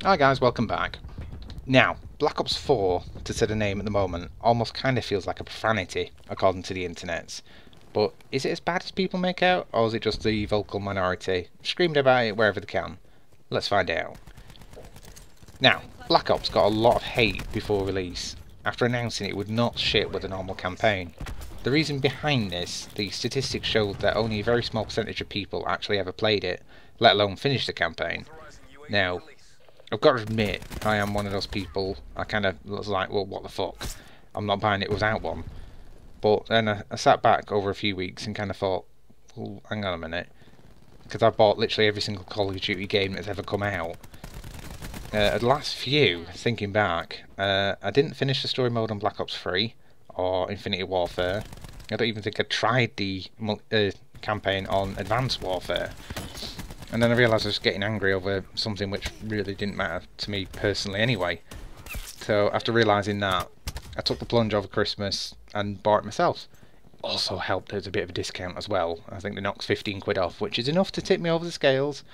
Hi guys, welcome back. Now, Black Ops 4, to say the name at the moment, almost kind of feels like a profanity, according to the internets. But is it as bad as people make out, or is it just the vocal minority screaming about it wherever they can? Let's find out. Now, Black Ops got a lot of hate before release, after announcing it would not ship with a normal campaign. The reason behind this, the statistics showed that only a very small percentage of people actually ever played it, let alone finished the campaign. Now, I've got to admit, I am one of those people. I kind of was like, well, what the fuck? I'm not buying it without one. But then I sat back over a few weeks and kind of thought, well, hang on a minute. Because I bought literally every single Call of Duty game that's ever come out. The last few, thinking back, I didn't finish the story mode on Black Ops 3 or Infinity Warfare. I don't even think I tried the campaign on Advanced Warfare. And then I realised I was getting angry over something which really didn't matter to me personally anyway. So after realising that, I took the plunge over Christmas and bought it myself. Also helped there's a bit of a discount as well. I think they knocked 15 quid off, which is enough to tip me over the scales.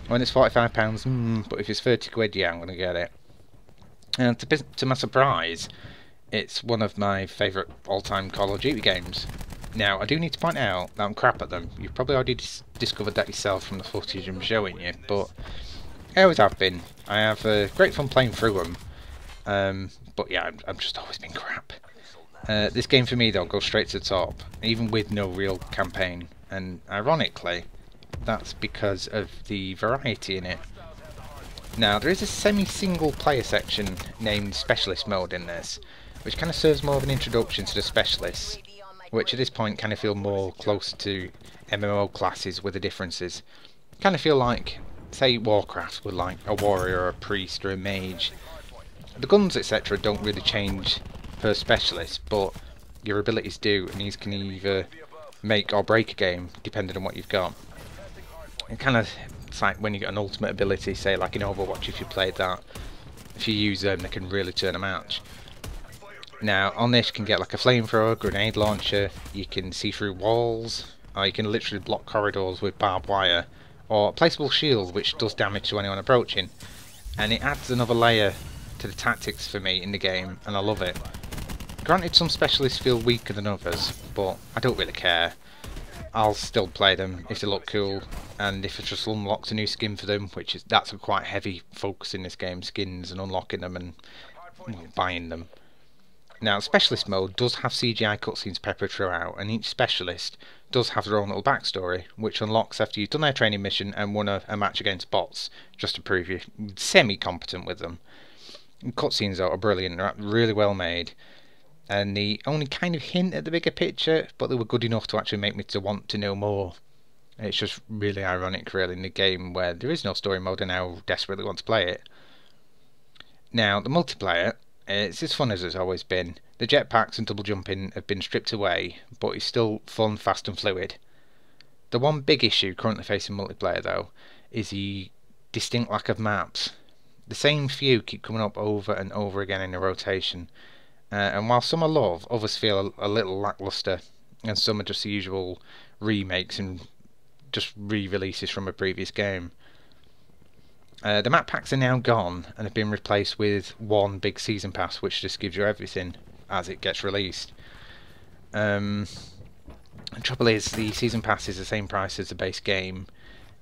When it's £45, but if it's 30 quid, yeah, I'm going to get it. And to my surprise, it's one of my favourite all-time Call of Duty games. Now, I do need to point out that I'm crap at them. You've probably already discovered that yourself from the footage I'm showing you, but I always have been. I have great fun playing through them, but yeah, I've just always been crap. This game for me, though, goes straight to the top, even with no real campaign, and ironically, that's because of the variety in it. Now, there is a semi-single player section named Specialist Mode in this, which kind of serves more of an introduction to the specialists, which at this point kind of feel more close to MMO classes with the differences. Kind of feel like, say, Warcraft with like a warrior or a priest or a mage. The guns etc. don't really change per specialist, but your abilities do, and these can either make or break a game depending on what you've got. It kind of, it's like when you get an ultimate ability, say like in Overwatch, if you played that, if you use them they can really turn a match. Now, on this you can get like a flamethrower, grenade launcher, you can see through walls, or you can literally block corridors with barbed wire, or a placeable shield which does damage to anyone approaching. And it adds another layer to the tactics for me in the game, and I love it. Granted, some specialists feel weaker than others, but I don't really care. I'll still play them if they look cool, and if it just unlocks a new skin for them, that's a quite heavy focus in this game, skins and unlocking them and buying them. Now, Specialist Mode does have CGI cutscenes peppered throughout, and each specialist does have their own little backstory, which unlocks after you've done their training mission and won a match against bots, just to prove you're semi-competent with them. And cutscenes are brilliant, they're really well made, and they only kind of hint at the bigger picture, but they were good enough to actually make me to want to know more. It's just really ironic, really, in the game where there is no story mode and I desperately want to play it. Now, the multiplayer, it's as fun as it's always been. The jetpacks and double jumping have been stripped away, but it's still fun, fast and fluid. The one big issue currently facing multiplayer, though, is the distinct lack of maps. The same few keep coming up over and over again in a rotation, and while some I love, others feel a little lackluster, and some are just the usual remakes and just re-releases from a previous game. The map packs are now gone and have been replaced with one big season pass, which just gives you everything as it gets released. The trouble is, the season pass is the same price as the base game,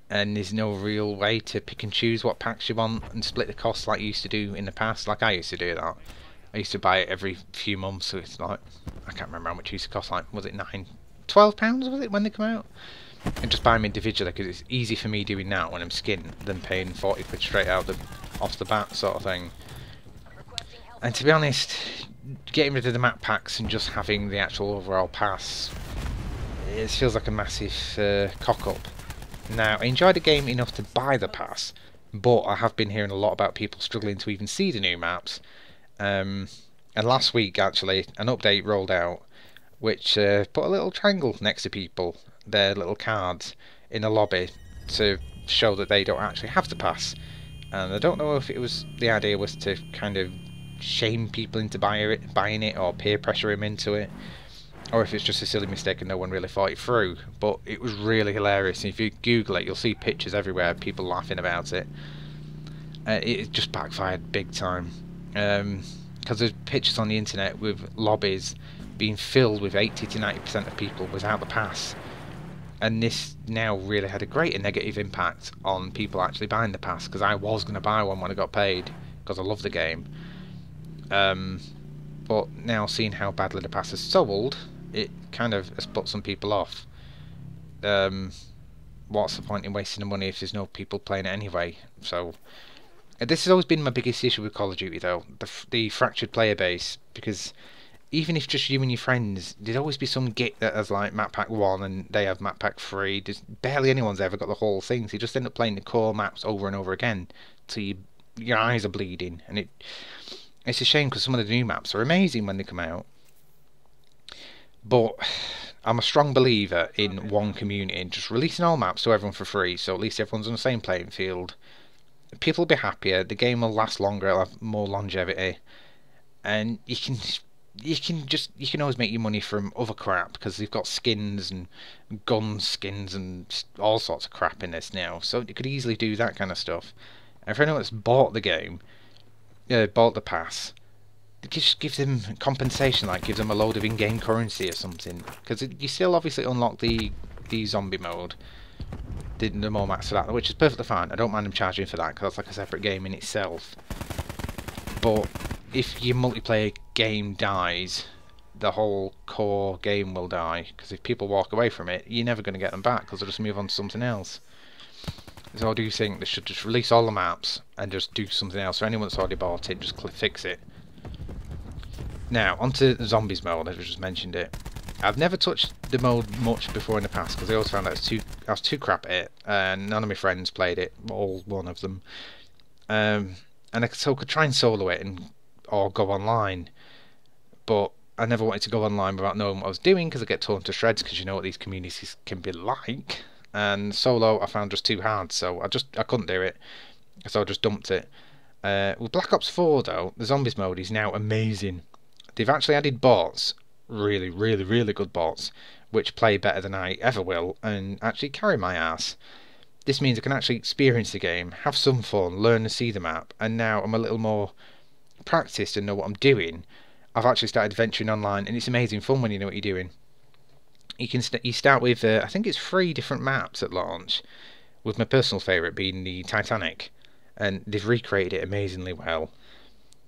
and there's no real way to pick and choose what packs you want and split the costs like you used to do in the past. Like I used to do that. I used to buy it every few months, so it's like, I can't remember how much it used to cost, like, was it £12 was it when they come out? And just buy them individually, because it's easy for me doing that when I'm skinned than paying 40 quid straight out off the bat sort of thing. And to be honest, getting rid of the map packs and just having the actual overall pass, it feels like a massive cock up. Now, I enjoyed the game enough to buy the pass, but I have been hearing a lot about people struggling to even see the new maps. And last week, actually, an update rolled out which put a little triangle next to people, their little cards, in a lobby to show that they don't actually have the pass. And I don't know if the idea was to kind of shame people into buying it or peer pressure him into it, or if it's just a silly mistake and no one really thought it through. But it was really hilarious, and if you Google it you'll see pictures everywhere of people laughing about it. It just backfired big time. Because there's pictures on the internet with lobbies being filled with 80 to 90% of people without the pass. And this now really had a greater negative impact on people actually buying the pass, because I was going to buy one when I got paid, because I love the game. But now seeing how badly the pass is sold, it kind of has put some people off. What's the point in wasting the money if there's no people playing it anyway? So this has always been my biggest issue with Call of Duty, though, the fractured player base, because even if just you and your friends, there'd always be some git that has like map pack 1 and they have map pack 3. There's barely anyone's ever got the whole thing, so you just end up playing the core maps over and over again till your eyes are bleeding. And it's a shame, because some of the new maps are amazing when they come out. But I'm a strong believer in one community and just releasing all maps to everyone for free, so at least everyone's on the same playing field. People will be happier, the game will last longer, it'll have more longevity, and you can always make your money from other crap, because they've got skins and gun skins and all sorts of crap in this now, so you could easily do that kind of stuff. And for anyone that's bought the game, bought the pass, just give them compensation, like give them a load of in-game currency or something, because you still obviously unlock the zombie mode, the more maps for that, which is perfectly fine. I don't mind them charging for that, because that's like a separate game in itself. But if your multiplayer game dies, the whole core game will die, because if people walk away from it, you're never going to get them back, because they'll just move on to something else. So I do think they should just release all the maps and just do something else. For anyone that's already bought it, just fix it. Now, onto the zombies mode, as I just mentioned it. I've never touched the mode much before in the past, because I always found that I was too crap at it, and none of my friends played it, all one of them. And I could try and solo it or go online, but I never wanted to go online without knowing what I was doing, because I get torn to shreds, because you know what these communities can be like. And solo I found just too hard, so I couldn't do it, so I just dumped it. With Black Ops 4 though, the zombies mode is now amazing. They've actually added bots, really good bots, which play better than I ever will, and actually carry my ass. This means I can actually experience the game, have some fun, learn to see the map, and now I'm a little more practiced and know what I'm doing. I've actually started venturing online, and it's amazing fun when you know what you're doing. You start with, I think it's 3 different maps at launch, with my personal favourite being the Titanic, and they've recreated it amazingly well.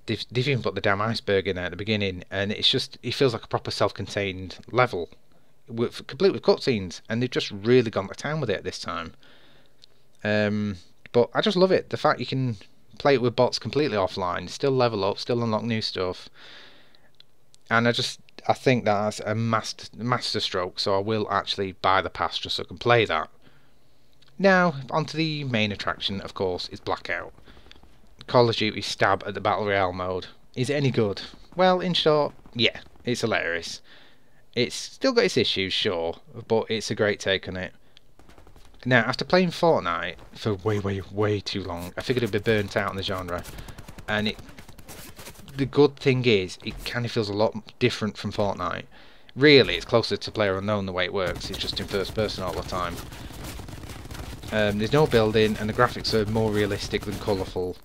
They've even put the damn iceberg in there at the beginning, and it feels like a proper self-contained level, complete with cutscenes, and they've just really gone to town with it this time. But I just love it, the fact you can play it with bots completely offline, still level up, still unlock new stuff, and I think that's a master stroke, so I will actually buy the pass just so I can play that. Now, onto the main attraction, of course, is Blackout. Call of Duty stab at the Battle Royale mode. Is it any good? Well, in short, yeah, it's hilarious. It's still got its issues, sure, but it's a great take on it. Now, after playing Fortnite for way too long, I figured I'd be burnt out on the genre, and the good thing is, it kind of feels a lot different from Fortnite. Really, it's closer to PlayerUnknown the way it works, it's just in first person all the time. There's no building, and the graphics are more realistic than colourful.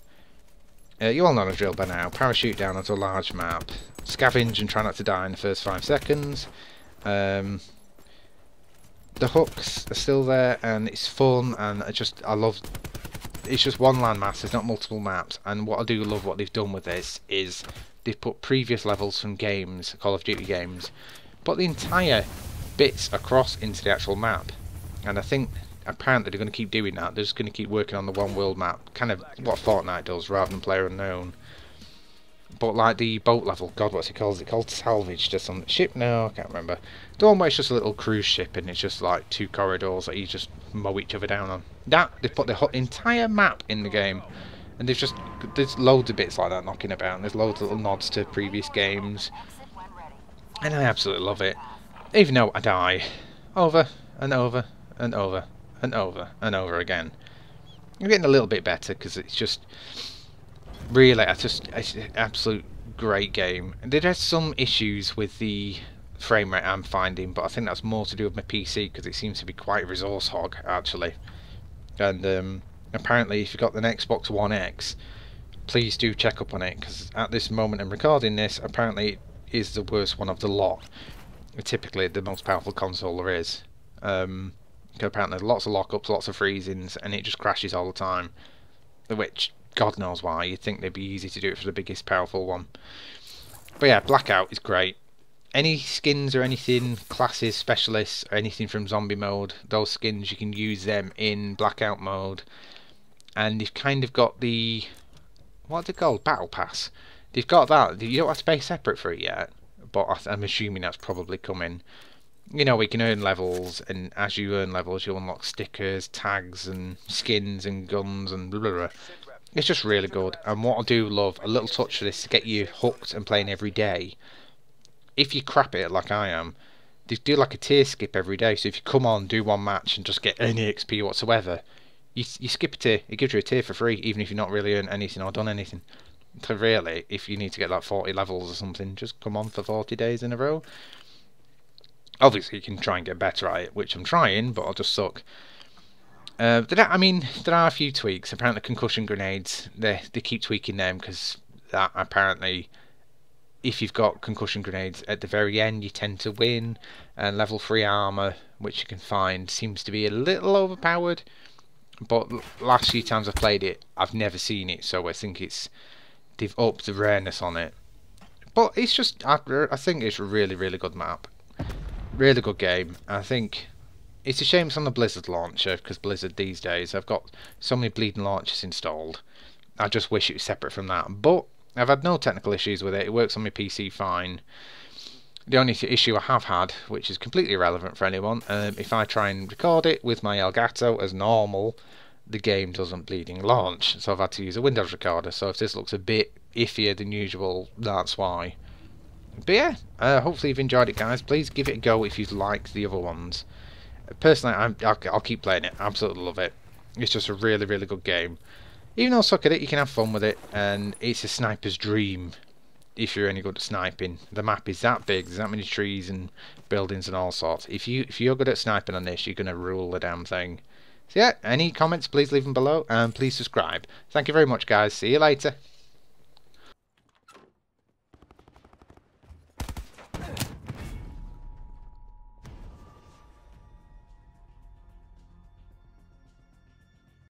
You all know the drill by now. Parachute down onto a large map, scavenge and try not to die in the first 5 seconds. The hooks are still there, and it's fun, and I love. It's just one landmass, there's not multiple maps, and what I do love what they've done with this is they've put previous levels from games, Call of Duty games, put the entire bits across into the actual map, and I think apparently they're going to keep doing that. They're just going to keep working on the one world map, kind of what Fortnite does rather than PlayerUnknown. But like the boat level, God, what's it called? Is it called Salvage? Just on the ship? No, I can't remember. The one where it's just a little cruise ship and it's just like 2 corridors that you just mow each other down on. They've put the entire map in the game, and there's loads of bits like that knocking about, and there's loads of little nods to previous games, and I absolutely love it. Even though I die over and over and over and over and over again. I'm getting a little bit better, because it's just really, it's an absolute great game. There are some issues with the frame rate I'm finding, but I think that's more to do with my PC, because it seems to be quite resource hog actually. And Apparently, if you've got an Xbox One X, please do check up on it, because at this moment I'm recording this, apparently it is the worst one of the lot. Typically the most powerful console there is. Apparently lots of lockups, lots of freezings, and it just crashes all the time. Which, God knows why, you'd think they'd be easy to do it for the biggest powerful one. But yeah, Blackout is great. Any skins or anything, classes, specialists, or anything from zombie mode, those skins, you can use them in Blackout mode. And you've kind of got the, what's it called, Battle Pass. You've got that, you don't have to pay separate for it yet, but I'm assuming that's probably coming. You know, we can earn levels, and as you earn levels you'll unlock stickers, tags and skins and guns and blah blah blah. It's just really good, and what I do love, a little touch for this to get you hooked and playing every day. If you crap it like I am, they do like a tier skip every day, so if you come on, do one match and just get any XP whatsoever, you skip a tier, it gives you a tier for free, even if you've not really earned anything or done anything. So really, if you need to get like 40 levels or something, just come on for 40 days in a row. Obviously you can try and get better at it, which I'm trying, but I'll just suck. There are a few tweaks. Apparently concussion grenades, they keep tweaking them, because that apparently, if you've got concussion grenades at the very end, you tend to win. And level 3 armour, which you can find, seems to be a little overpowered. But last few times I've played it, I've never seen it, so I think they've upped the rareness on it. But it's just, I think it's a really, really good map. Really good game. I think it's a shame it's on the Blizzard launcher, because Blizzard these days, I've got so many bleeding launchers installed. I just wish it was separate from that. But I've had no technical issues with it. It works on my PC fine. The only issue I have had, which is completely irrelevant for anyone, if I try and record it with my Elgato as normal, the game doesn't bleeding launch. So I've had to use a Windows recorder. So if this looks a bit iffier than usual, that's why. But yeah, hopefully you've enjoyed it, guys. Please give it a go if you've liked the other ones. Personally, I'll keep playing it. Absolutely love it. It's just a really, really good game. Even though suck at it, you can have fun with it, and it's a sniper's dream if you're any good at sniping. The map is that big, there's that many trees and buildings and all sorts. If you're good at sniping on this, you're gonna rule the damn thing. So yeah, any comments, please leave them below, and please subscribe. Thank you very much, guys. See you later.